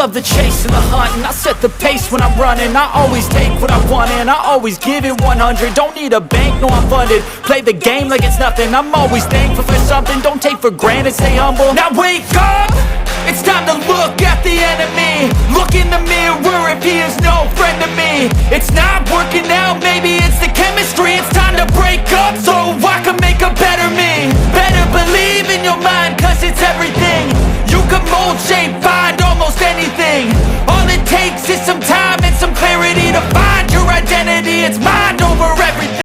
love the chase and the hunt, and I set the pace when I'm running. I always take what I want and I always give it 100. Don't need a bank, no I'm funded. Play the game like it's nothing. I'm always thankful for something. Don't take for granted, stay humble. Now wake up! It's time to look at the enemy. Look in the mirror if he is no friend to me. It's not working out, maybe it's the chemistry. It's time to break up so I can make a